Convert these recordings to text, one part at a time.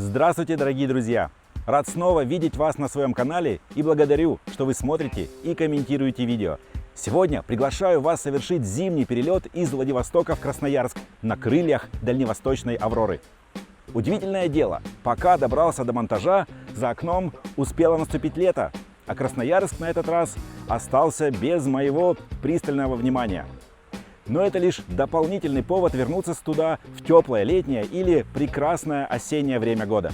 Здравствуйте, дорогие друзья! Рад снова видеть вас на своем канале и благодарю, что вы смотрите и комментируете видео. Сегодня приглашаю вас совершить зимний перелет из Владивостока в Красноярск на крыльях дальневосточной «Авроры». Удивительное дело, пока добрался до монтажа, за окном успело наступить лето, а Красноярск на этот раз остался без моего пристального внимания. Но это лишь дополнительный повод вернуться туда в теплое летнее или прекрасное осеннее время года.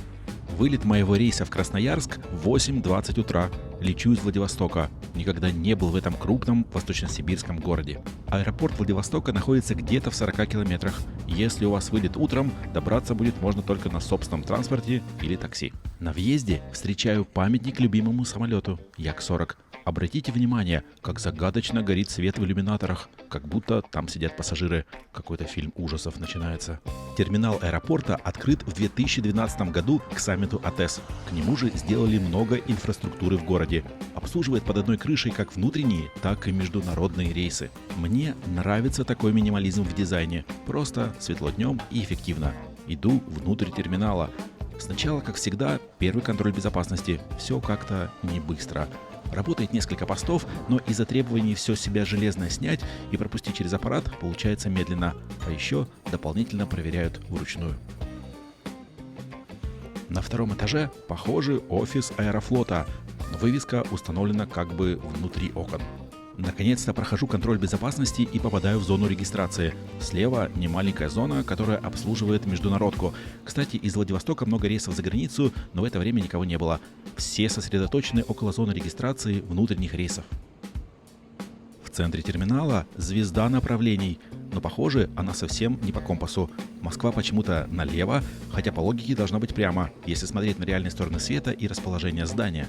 Вылет моего рейса в Красноярск в 8:20 утра. Лечу из Владивостока. Никогда не был в этом крупном восточно-сибирском городе. Аэропорт Владивостока находится где-то в 40 километрах. Если у вас вылет утром, добраться будет можно только на собственном транспорте или такси. На въезде встречаю памятник любимому самолету Як-40. Обратите внимание, как загадочно горит свет в иллюминаторах, как будто там сидят пассажиры. Какой-то фильм ужасов начинается. Терминал аэропорта открыт в 2012 году к саммиту АТЭС. К нему же сделали много инфраструктуры в городе. Обслуживает под одной крышей как внутренние, так и международные рейсы. Мне нравится такой минимализм в дизайне. Просто светло днем и эффективно. Иду внутрь терминала. Сначала, как всегда, первый контроль безопасности. Все как-то не быстро. Работает несколько постов, но из-за требований все с себя железное снять и пропустить через аппарат получается медленно. А еще дополнительно проверяют вручную. На втором этаже, похоже, офис Аэрофлота, но вывеска установлена как бы внутри окон. Наконец-то прохожу контроль безопасности и попадаю в зону регистрации. Слева немаленькая зона, которая обслуживает международку. Кстати, из Владивостока много рейсов за границу, но в это время никого не было. Все сосредоточены около зоны регистрации внутренних рейсов. В центре терминала звезда направлений, но похоже, она совсем не по компасу. Москва почему-то налево, хотя по логике должна быть прямо, если смотреть на реальные стороны света и расположение здания.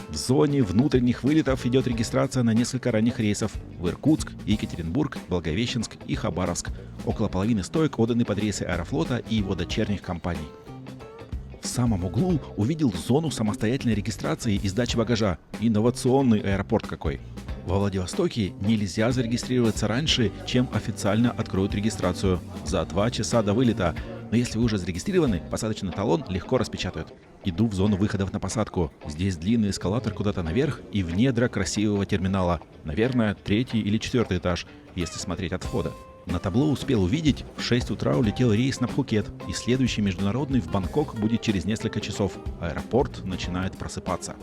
В зоне внутренних вылетов идет регистрация на несколько ранних рейсов в Иркутск, Екатеринбург, Благовещенск и Хабаровск. Около половины стоек отданы под рейсы Аэрофлота и его дочерних компаний. В самом углу увидел зону самостоятельной регистрации и сдачи багажа. Инновационный аэропорт какой! Во Владивостоке нельзя зарегистрироваться раньше, чем официально откроют регистрацию. За 2 часа до вылета. Но если вы уже зарегистрированы, посадочный талон легко распечатают. Иду в зону выходов на посадку. Здесь длинный эскалатор куда-то наверх и в недра красивого терминала. Наверное, 3-й или 4-й этаж, если смотреть от входа. На табло успел увидеть, в 6 утра улетел рейс на Пхукет, и следующий международный в Бангкок будет через несколько часов. Аэропорт начинает просыпаться.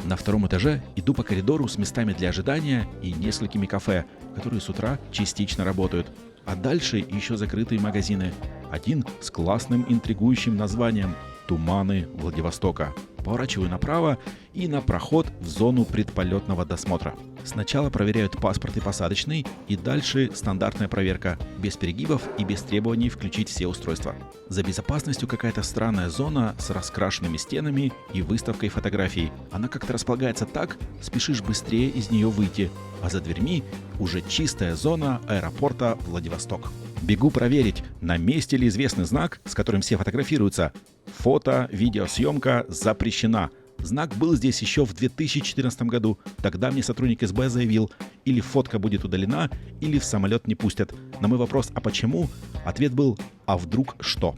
На втором этаже иду по коридору с местами для ожидания и несколькими кафе, которые с утра частично работают. А дальше еще закрытые магазины. Один с классным интригующим названием «Туманы Владивостока». Поворачиваю направо и на проход в зону предполетного досмотра. Сначала проверяют паспорт и посадочный, и дальше стандартная проверка, без перегибов и без требований включить все устройства. За безопасностью какая-то странная зона с раскрашенными стенами и выставкой фотографий. Она как-то располагается так, спешишь быстрее из нее выйти, а за дверьми уже чистая зона аэропорта Владивосток. Бегу проверить, на месте ли известный знак, с которым все фотографируются. Фото, видеосъемка запрещена. Знак был здесь еще в 2014 году. Тогда мне сотрудник СБ заявил, или фотка будет удалена, или в самолет не пустят. На мой вопрос «а почему?» ответ был «а вдруг что?».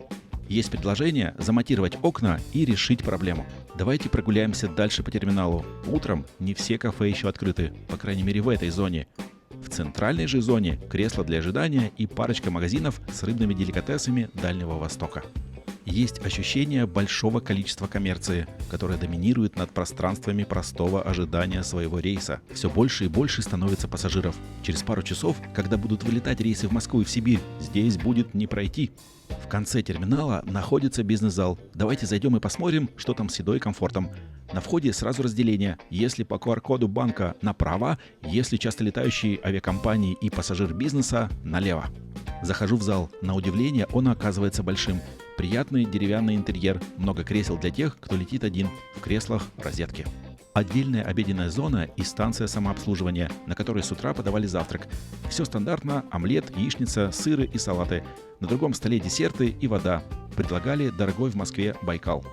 Есть предложение замотировать окна и решить проблему. Давайте прогуляемся дальше по терминалу. Утром не все кафе еще открыты, по крайней мере в этой зоне. В центральной же зоне кресла для ожидания и парочка магазинов с рыбными деликатесами Дальнего Востока. Есть ощущение большого количества коммерции, которая доминирует над пространствами простого ожидания своего рейса. Все больше и больше становится пассажиров. Через пару часов, когда будут вылетать рейсы в Москву и в Сибирь, здесь будет не пройти. В конце терминала находится бизнес-зал. Давайте зайдем и посмотрим, что там с едой и комфортом. На входе сразу разделение. Если по QR-коду банка направо, если часто летающие авиакомпании и пассажир бизнеса налево. Захожу в зал. На удивление, он оказывается большим. Приятный деревянный интерьер, много кресел для тех, кто летит один, в креслах розетки. Отдельная обеденная зона и станция самообслуживания, на которой с утра подавали завтрак. Все стандартно: омлет, яичница, сыры и салаты. На другом столе десерты и вода. Предлагали дорогой в Москве Байкал.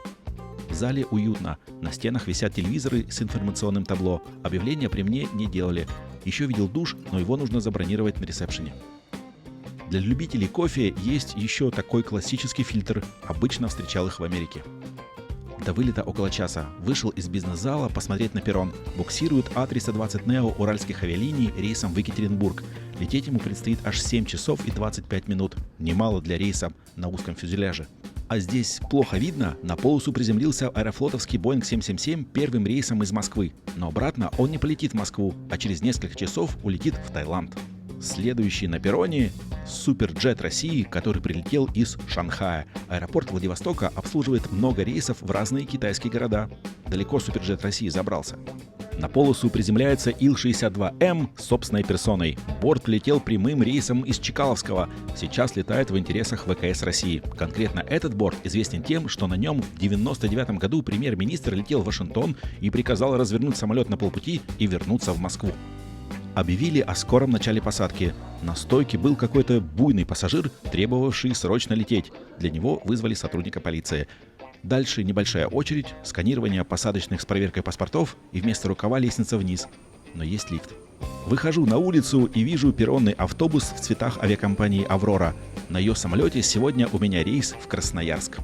В зале уютно. На стенах висят телевизоры с информационным табло. Объявления при мне не делали. Еще видел душ, но его нужно забронировать на ресепшене. Для любителей кофе есть еще такой классический фильтр, обычно встречал их в Америке. До вылета около часа. Вышел из бизнес-зала посмотреть на перрон. Буксирует А320 Neo уральских авиалиний рейсом в Екатеринбург. Лететь ему предстоит аж 7 часов и 25 минут. Немало для рейса на узком фюзеляже. А здесь плохо видно, на полосу приземлился аэрофлотовский Boeing 777 первым рейсом из Москвы. Но обратно он не полетит в Москву, а через несколько часов улетит в Таиланд. Следующий на перроне — Суперджет России, который прилетел из Шанхая. Аэропорт Владивостока обслуживает много рейсов в разные китайские города. Далеко Суперджет России забрался. На полосу приземляется Ил-62М с собственной персоной. Борт прилетел прямым рейсом из Чкаловского. Сейчас летает в интересах ВКС России. Конкретно этот борт известен тем, что на нем в 1999 году премьер-министр летел в Вашингтон и приказал развернуть самолет на полпути и вернуться в Москву. Объявили о скором начале посадки. На стойке был какой-то буйный пассажир, требовавший срочно лететь. Для него вызвали сотрудника полиции. Дальше небольшая очередь, сканирование посадочных с проверкой паспортов и вместо рукава лестница вниз. Но есть лифт. Выхожу на улицу и вижу перронный автобус в цветах авиакомпании «Аврора». На ее самолете сегодня у меня рейс в Красноярск.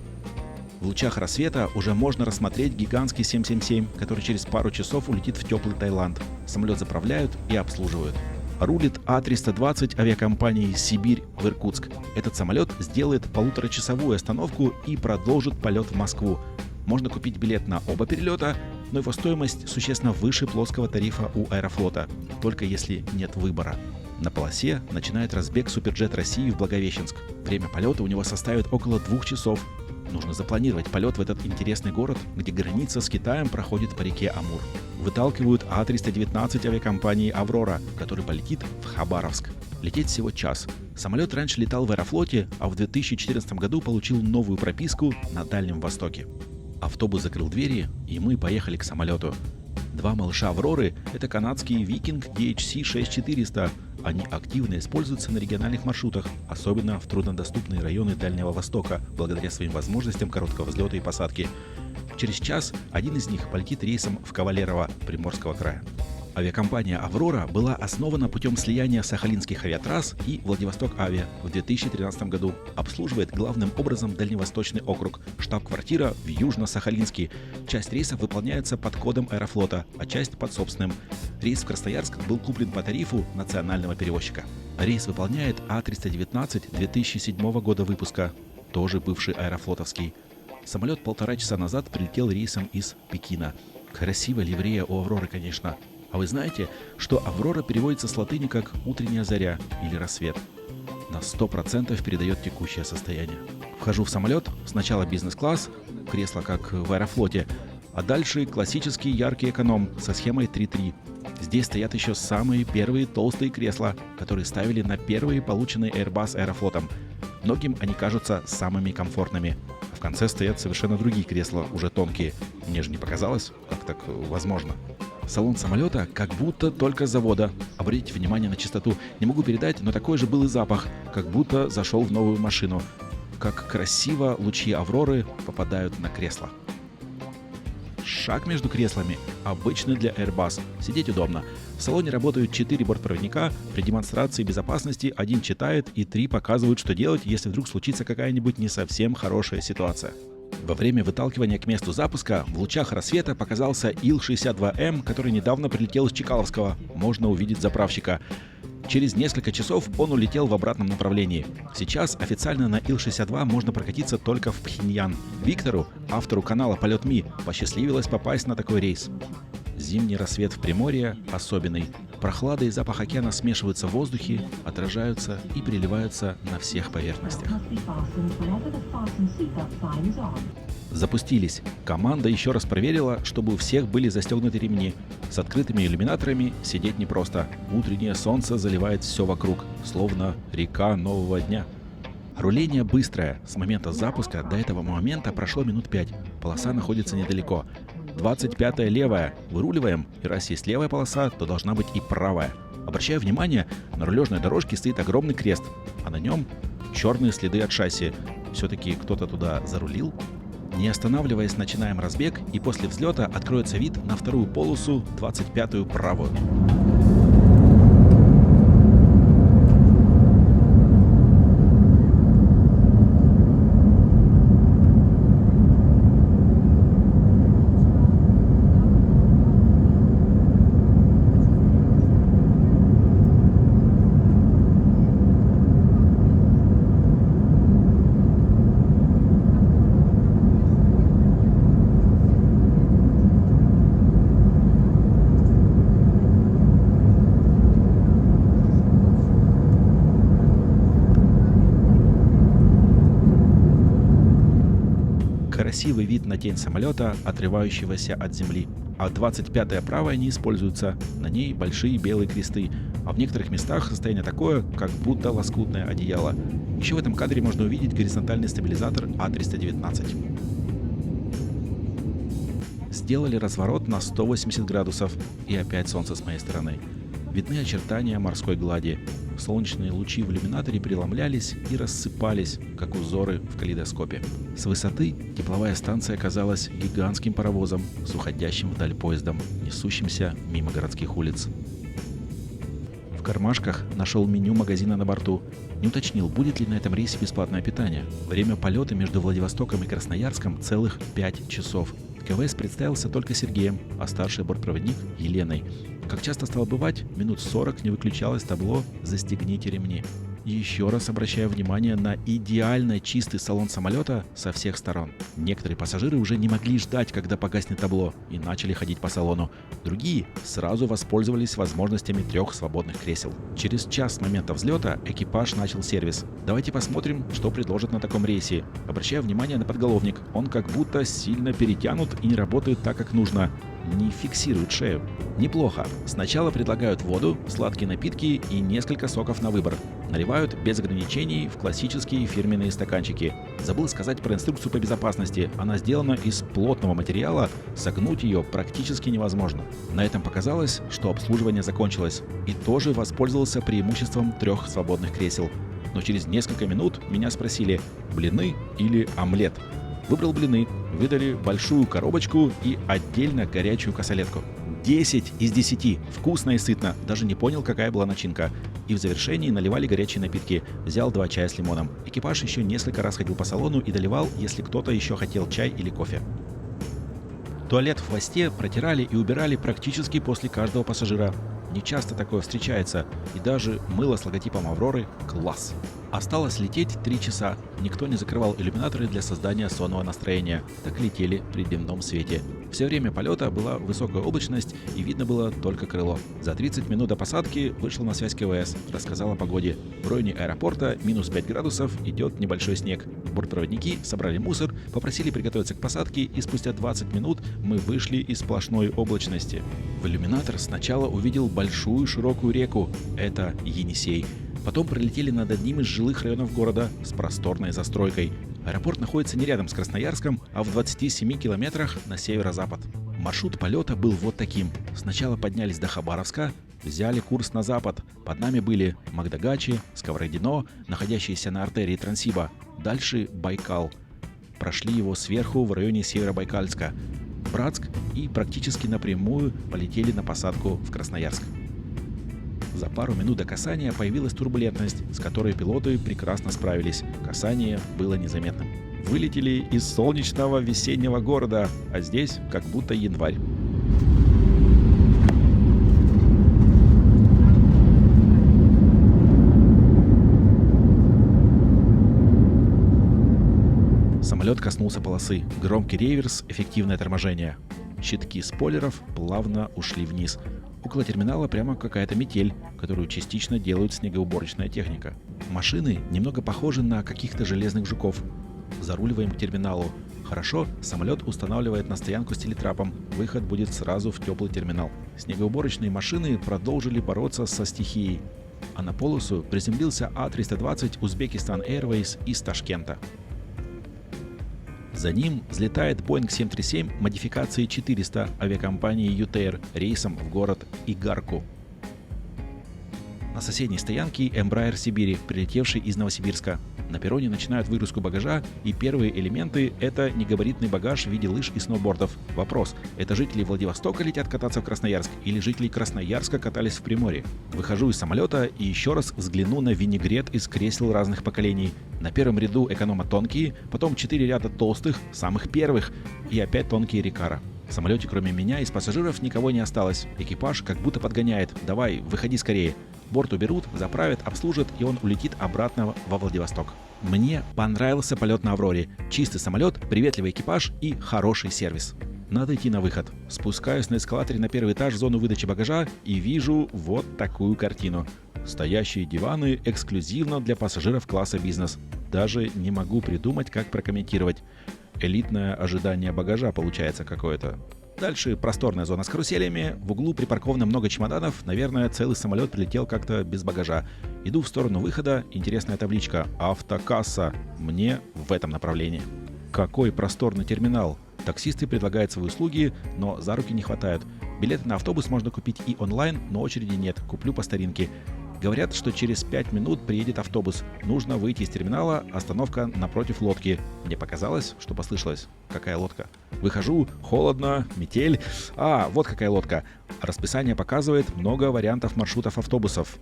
В лучах рассвета уже можно рассмотреть гигантский 777, который через пару часов улетит в теплый Таиланд. Самолет заправляют и обслуживают. Рулит А320 авиакомпании «Сибирь» в Иркутск. Этот самолет сделает полуторачасовую остановку и продолжит полет в Москву. Можно купить билет на оба перелета, но его стоимость существенно выше плоского тарифа у Аэрофлота, только если нет выбора. На полосе начинает разбег Суперджет России в Благовещенск. Время полета у него составит около 2 часов. Нужно запланировать полет в этот интересный город, где граница с Китаем проходит по реке Амур. Выталкивают А319 авиакомпании «Аврора», который полетит в Хабаровск. Лететь всего час. Самолет раньше летал в Аэрофлоте, а в 2014 году получил новую прописку на Дальнем Востоке. Автобус закрыл двери, и мы поехали к самолету. Два малыша «Авроры» — это канадский Viking DHC-6400. Они активно используются на региональных маршрутах, особенно в труднодоступные районы Дальнего Востока, благодаря своим возможностям короткого взлета и посадки. Через час один из них полетит рейсом в Кавалерово Приморского края. Авиакомпания «Аврора» была основана путем слияния Сахалинских авиатрасс и Владивосток-Авиа в 2013 году. Обслуживает главным образом Дальневосточный округ, штаб-квартира в Южно-Сахалинске. Часть рейсов выполняется под кодом Аэрофлота, а часть под собственным. Рейс в Красноярск был куплен по тарифу национального перевозчика. Рейс выполняет А319 2007 года выпуска, тоже бывший аэрофлотовский. Самолет 1,5 часа назад прилетел рейсом из Пекина. Красивая ливрея у «Авроры», конечно. А вы знаете, что «Аврора» переводится с латыни как «утренняя заря» или «рассвет». На 100% передает текущее состояние. Вхожу в самолет, сначала бизнес-класс, кресло как в Аэрофлоте, а дальше классический яркий эконом со схемой 3.3. Здесь стоят еще самые первые толстые кресла, которые ставили на первые полученные Airbus Аэрофлотом. Многим они кажутся самыми комфортными. В конце стоят совершенно другие кресла, уже тонкие. Мне же не показалось, как так возможно. Салон самолета как будто только с завода. Обратите внимание на чистоту. Не могу передать, но такой же был и запах, как будто зашел в новую машину. Как красиво лучи «Авроры» попадают на кресло. Шаг между креслами обычный для Airbus. Сидеть удобно. В салоне работают 4 бортпроводника. При демонстрации безопасности 1 читает и 3 показывают, что делать, если вдруг случится какая-нибудь не совсем хорошая ситуация. Во время выталкивания к месту запуска в лучах рассвета показался Ил-62М, который недавно прилетел из Чкаловского. Можно увидеть заправщика. Через несколько часов он улетел в обратном направлении. Сейчас официально на Ил-62 можно прокатиться только в Пхеньян. Виктору, автору канала «Полет.Ми», посчастливилось попасть на такой рейс. Зимний рассвет в Приморье особенный. Прохлада и запах океана смешиваются в воздухе, отражаются и переливаются на всех поверхностях. Запустились. Команда еще раз проверила, чтобы у всех были застегнуты ремни. С открытыми иллюминаторами сидеть непросто. Утреннее солнце заливает все вокруг, словно река нового дня. Руление быстрое. С момента запуска до этого момента прошло минут 5. Полоса находится недалеко. 25-я левая. Выруливаем, и раз есть левая полоса, то должна быть и правая. Обращаю внимание, на рулежной дорожке стоит огромный крест, а на нем черные следы от шасси. Все-таки кто-то туда зарулил. Не останавливаясь, начинаем разбег, и после взлета откроется вид на вторую полосу, 25-ю правую. Красивый вид на тень самолета, отрывающегося от земли. А 25-я правая не используется, на ней большие белые кресты, а в некоторых местах состояние такое, как будто лоскутное одеяло. Еще в этом кадре можно увидеть горизонтальный стабилизатор А319. Сделали разворот на 180 градусов, и опять солнце с моей стороны. Видны очертания морской глади. Солнечные лучи в иллюминаторе преломлялись и рассыпались, как узоры в калейдоскопе. С высоты тепловая станция казалась гигантским паровозом с уходящим вдаль поездом, несущимся мимо городских улиц. В кармашках нашел меню магазина на борту. Не уточнил, будет ли на этом рейсе бесплатное питание. Время полета между Владивостоком и Красноярском целых 5 часов. КВС представился только Сергеем, а старший бортпроводник – Еленой. Как часто стало бывать, минут 40 не выключалось табло «Застегните ремни». И еще раз обращаю внимание на идеально чистый салон самолета со всех сторон. Некоторые пассажиры уже не могли ждать, когда погаснет табло, и начали ходить по салону. Другие сразу воспользовались возможностями 3 свободных кресел. Через час с момента взлета экипаж начал сервис. Давайте посмотрим, что предложат на таком рейсе. Обращаю внимание на подголовник. Он как будто сильно перетянут и не работает так, как нужно. Не фиксирует шею. Неплохо. Сначала предлагают воду, сладкие напитки и несколько соков на выбор. Наливают без ограничений в классические фирменные стаканчики. Забыл сказать про инструкцию по безопасности. Она сделана из плотного материала, согнуть ее практически невозможно. На этом показалось, что обслуживание закончилось. И тоже воспользовался преимуществом 3 свободных кресел. Но через несколько минут меня спросили, блины или омлет. Выбрал блины, выдали большую коробочку и отдельно горячую косолетку. 10 из 10. Вкусно и сытно. Даже не понял, какая была начинка. И в завершении наливали горячие напитки. Взял 2 чая с лимоном. Экипаж еще несколько раз ходил по салону и доливал, если кто-то еще хотел чай или кофе. Туалет в хвосте протирали и убирали практически после каждого пассажира. Не часто такое встречается. И даже мыло с логотипом Авроры – класс. Осталось лететь 3 часа. Никто не закрывал иллюминаторы для создания сонного настроения. Так летели при дневном свете. Все время полета была высокая облачность и видно было только крыло. За 30 минут до посадки вышел на связь КВС, рассказал о погоде. В районе аэропорта минус 5 градусов, идет небольшой снег. Бортпроводники собрали мусор, попросили приготовиться к посадке, и спустя 20 минут мы вышли из сплошной облачности. В иллюминатор сначала увидел большую широкую реку. Это Енисей. Потом пролетели над одним из жилых районов города с просторной застройкой. Аэропорт находится не рядом с Красноярском, а в 27 километрах на северо-запад. Маршрут полета был вот таким. Сначала поднялись до Хабаровска, взяли курс на запад. Под нами были Магдагачи, Сковородино, находящиеся на артерии Транссиба. Дальше Байкал. Прошли его сверху в районе Северобайкальска. Братск и практически напрямую полетели на посадку в Красноярск. За пару минут до касания появилась турбулентность, с которой пилоты прекрасно справились. Касание было незаметным. Вылетели из солнечного весеннего города, а здесь как будто январь. Самолет коснулся полосы. Громкий реверс, эффективное торможение. Щитки спойлеров плавно ушли вниз. Около терминала прямо какая-то метель, которую частично делает снегоуборочная техника. Машины немного похожи на каких-то железных жуков. Заруливаем к терминалу. Хорошо, самолет устанавливает на стоянку с телетрапом. Выход будет сразу в теплый терминал. Снегоуборочные машины продолжили бороться со стихией. А на полосу приземлился А320 Uzbekistan Airways из Ташкента. За ним взлетает Boeing 737 модификации 400 авиакомпании UTair рейсом в город Игарку. На соседней стоянке Embraer Сибири, прилетевший из Новосибирска. На перроне начинают выгрузку багажа, и первые элементы – это негабаритный багаж в виде лыж и сноубордов. Вопрос – это жители Владивостока летят кататься в Красноярск или жители Красноярска катались в Приморье? Выхожу из самолета и еще раз взгляну на винегрет из кресел разных поколений. На первом ряду эконома тонкие, потом 4 ряда толстых, самых первых, и опять тонкие Рикара. В самолете кроме меня из пассажиров никого не осталось. Экипаж как будто подгоняет. Давай, выходи скорее. Борт уберут, заправят, обслужат, и он улетит обратно во Владивосток. Мне понравился полет на Авроре. Чистый самолет, приветливый экипаж и хороший сервис. Надо идти на выход. Спускаюсь на эскалаторе на первый этаж в зону выдачи багажа и вижу вот такую картину. Стоящие диваны эксклюзивно для пассажиров класса бизнес. Даже не могу придумать, как прокомментировать. Элитное ожидание багажа получается какое-то. Дальше просторная зона с каруселями, в углу припарковано много чемоданов, наверное, целый самолет прилетел как-то без багажа. Иду в сторону выхода, интересная табличка «Автокасса». Мне в этом направлении. Какой просторный терминал! Таксисты предлагают свои услуги, но за руки не хватает. Билеты на автобус можно купить и онлайн, но очереди нет, куплю по старинке. Говорят, что через 5 минут приедет автобус. Нужно выйти из терминала, остановка напротив лодки. Мне показалось, что послышалось. Какая лодка? Выхожу, холодно, метель. Вот какая лодка. Расписание показывает много вариантов маршрутов автобусов.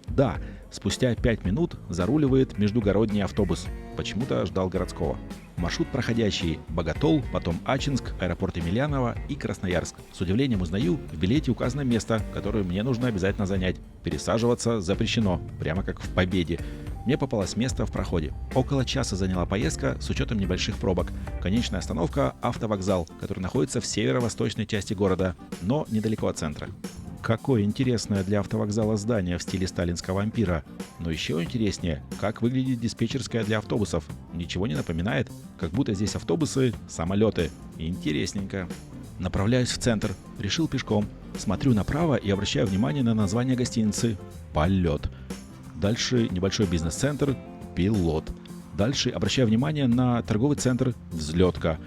Да, спустя 5 минут заруливает междугородний автобус. Почему-то ждал городского. Маршрут проходящий: Боготол, потом Ачинск, аэропорт Емельянова и Красноярск. С удивлением узнаю, в билете указано место, которое мне нужно обязательно занять. Пересаживаться запрещено, прямо как в Победе. Мне попалось место в проходе. Около часа заняла поездка с учетом небольших пробок. Конечная остановка – автовокзал, который находится в северо-восточной части города, но недалеко от центра. Какое интересное для автовокзала здание в стиле сталинского ампира. Но еще интереснее, как выглядит диспетчерская для автобусов. Ничего не напоминает, как будто здесь автобусы – самолеты. Интересненько. Направляюсь в центр. Решил пешком. Смотрю направо и обращаю внимание на название гостиницы «Полет». Дальше небольшой бизнес-центр «Пилот». Дальше обращаю внимание на торговый центр «Взлетка».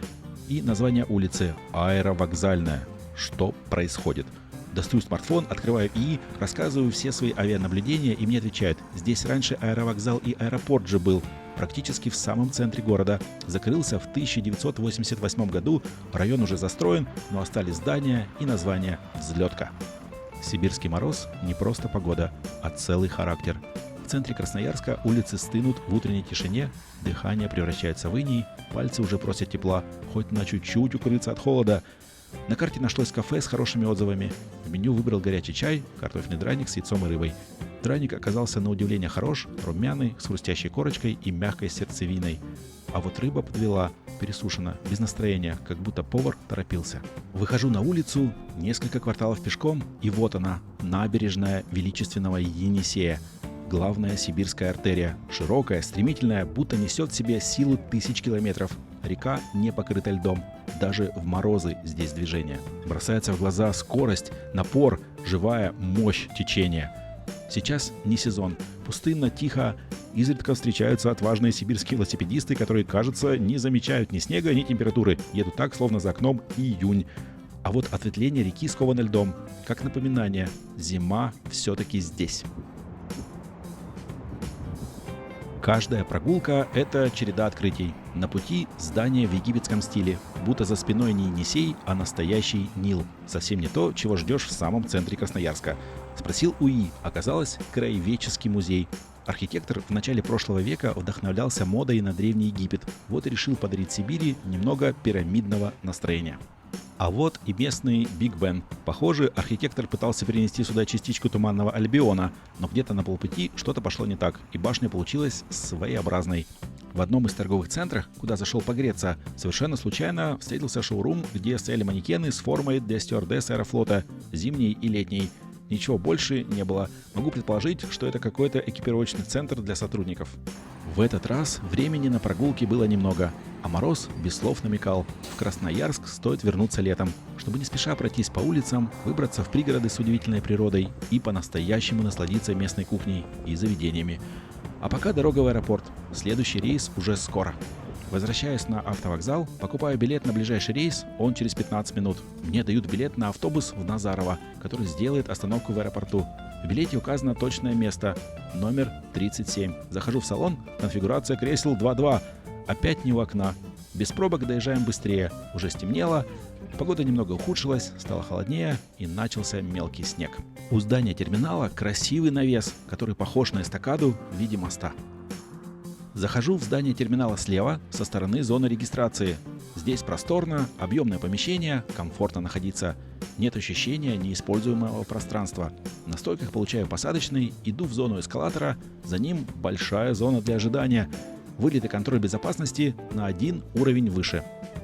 И название улицы «Аэровокзальная». Что происходит? Достаю смартфон, открываю ИИ, рассказываю все свои авианаблюдения, и мне отвечают: здесь раньше аэровокзал и аэропорт же был, практически в самом центре города. Закрылся в 1988 году, район уже застроен, но остались здания и название «Взлетка». Сибирский мороз – не просто погода, а целый характер. В центре Красноярска улицы стынут в утренней тишине, дыхание превращается в иней, пальцы уже просят тепла, хоть на чуть-чуть укрыться от холода. На карте нашлось кафе с хорошими отзывами. В меню выбрал горячий чай, картофельный драник с яйцом и рыбой. Драник оказался на удивление хорош, румяный, с хрустящей корочкой и мягкой сердцевиной. А вот рыба подвела, пересушена, без настроения, как будто повар торопился. Выхожу на улицу, несколько кварталов пешком, и вот она, набережная величественного Енисея. Главная сибирская артерия, широкая, стремительная, будто несет в себе силу 1000 километров. Река не покрыта льдом. Даже в морозы здесь движение. Бросается в глаза скорость, напор, живая мощь течения. Сейчас не сезон. Пустынно, тихо. Изредка встречаются отважные сибирские велосипедисты, которые, кажется, не замечают ни снега, ни температуры. Едут так, словно за окном июнь. А вот ответвление реки сковано льдом. Как напоминание, зима все-таки здесь. Каждая прогулка – это череда открытий. На пути здание в египетском стиле, будто за спиной не Енисей, а настоящий Нил. Совсем не то, чего ждешь в самом центре Красноярска. Спросил у ИИ, оказалось, краеведческий музей. Архитектор в начале прошлого века вдохновлялся модой на Древний Египет. Вот и решил подарить Сибири немного пирамидного настроения. А вот и местный Биг Бен. Похоже, архитектор пытался перенести сюда частичку Туманного Альбиона, но где-то на полпути что-то пошло не так, и башня получилась своеобразной. В одном из торговых центров, куда зашел погреться, совершенно случайно встретился шоурум, где стояли манекены с формой для стюардесс Аэрофлота, зимней и летней. Ничего больше не было. Могу предположить, что это какой-то экипировочный центр для сотрудников. В этот раз времени на прогулки было немного, а мороз без слов намекал: в Красноярск стоит вернуться летом, чтобы не спеша пройтись по улицам, выбраться в пригороды с удивительной природой и по-настоящему насладиться местной кухней и заведениями. А пока дорога в аэропорт. Следующий рейс уже скоро. Возвращаюсь на автовокзал, покупаю билет на ближайший рейс, он через 15 минут. Мне дают билет на автобус в Назарово, который сделает остановку в аэропорту. В билете указано точное место, номер 37. Захожу в салон, конфигурация кресел 2.2. Опять не у окна. Без пробок доезжаем быстрее. Уже стемнело, погода немного ухудшилась, стало холоднее и начался мелкий снег. У здания терминала красивый навес, который похож на эстакаду в виде моста. Захожу в здание терминала слева, со стороны зоны регистрации. Здесь просторно, объемное помещение, комфортно находиться. Нет ощущения неиспользуемого пространства. На стойках получаю посадочный, иду в зону эскалатора, за ним большая зона для ожидания. Вылет и контроль безопасности на один уровень выше.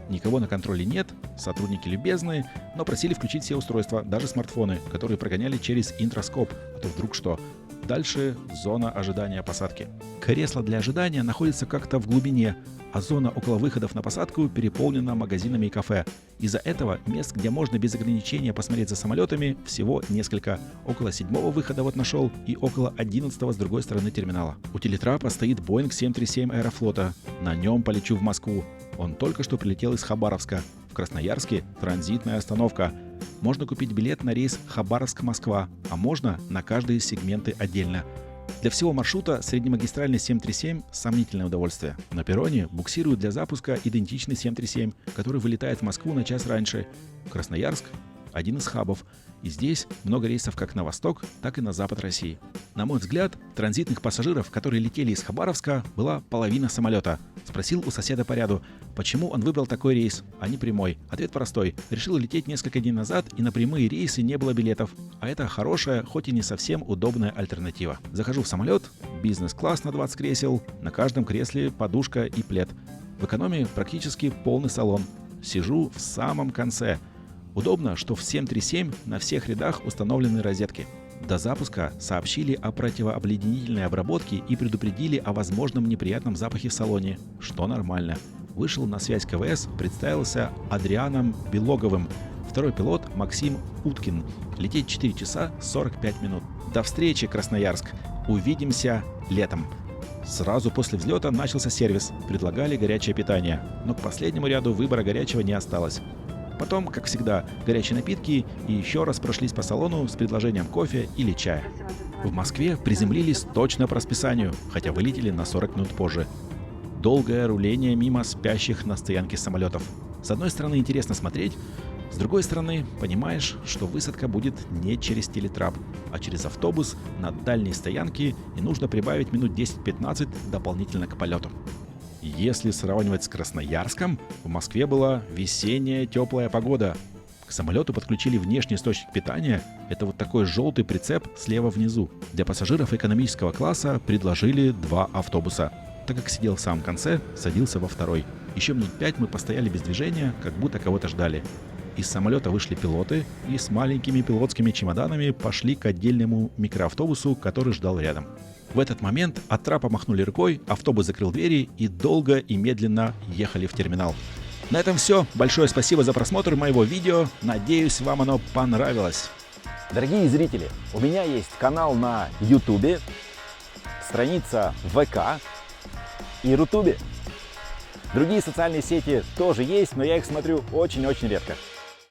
Никого на контроле нет, сотрудники любезные, но просили включить все устройства, даже смартфоны, которые прогоняли через интроскоп, а то вдруг что. Дальше зона ожидания посадки. Кресло для ожидания находится как-то в глубине, а зона около выходов на посадку переполнена магазинами и кафе. Из-за этого мест, где можно без ограничения посмотреть за самолетами, всего несколько. Около 7-го выхода вот нашел и около 11-го с другой стороны терминала. У телетрапа стоит Boeing 737 Аэрофлота. На нем полечу в Москву. Он только что прилетел из Хабаровска. В Красноярске транзитная остановка. Можно купить билет на рейс Хабаровск-Москва, а можно на каждые сегменты отдельно. Для всего маршрута среднемагистральный 737 – сомнительное удовольствие. На перроне буксируют для запуска идентичный 737, который вылетает в Москву на час раньше. Красноярск – один из хабов. И здесь много рейсов как на восток, так и на запад России. На мой взгляд, транзитных пассажиров, которые летели из Хабаровска, была половина самолета. Спросил у соседа по ряду, почему он выбрал такой рейс, а не прямой. Ответ простой. Решил лететь несколько дней назад, и на прямые рейсы не было билетов. А это хорошая, хоть и не совсем удобная альтернатива. Захожу в самолет, бизнес-класс на 20 кресел, на каждом кресле подушка и плед. В экономии практически полный салон. Сижу в самом конце. Удобно, что в 737 на всех рядах установлены розетки. До запуска сообщили о противообледенительной обработке и предупредили о возможном неприятном запахе в салоне, что нормально. Вышел на связь КВС, представился Адрианом Белоговым. Второй пилот Максим Уткин. Лететь 4 часа 45 минут. До встречи, Красноярск. Увидимся летом. Сразу после взлета начался сервис. Предлагали горячее питание. Но к последнему ряду выбора горячего не осталось. Потом, как всегда, горячие напитки и еще раз прошлись по салону с предложением кофе или чая. В Москве приземлились точно по расписанию, хотя вылетели на 40 минут позже. Долгое руление мимо спящих на стоянке самолетов. С одной стороны, интересно смотреть, с другой стороны, понимаешь, что высадка будет не через телетрап, а через автобус на дальней стоянке, и нужно прибавить минут 10-15 дополнительно к полету. Если сравнивать с Красноярском, в Москве была весенняя теплая погода. К самолету подключили внешний источник питания. Это вот такой желтый прицеп слева внизу. Для пассажиров экономического класса предложили 2 автобуса. Так как сидел в самом конце, садился во второй. Еще минут 5 мы постояли без движения, как будто кого-то ждали. Из самолета вышли пилоты и с маленькими пилотскими чемоданами пошли к отдельному микроавтобусу, который ждал рядом. В этот момент от трапа махнули рукой, автобус закрыл двери и долго и медленно ехали в терминал. На этом все. Большое спасибо за просмотр моего видео. Надеюсь, вам оно понравилось. Дорогие зрители, у меня есть канал на YouTube, страница в ВК и Рутубе. Другие социальные сети тоже есть, но я их смотрю очень-очень редко.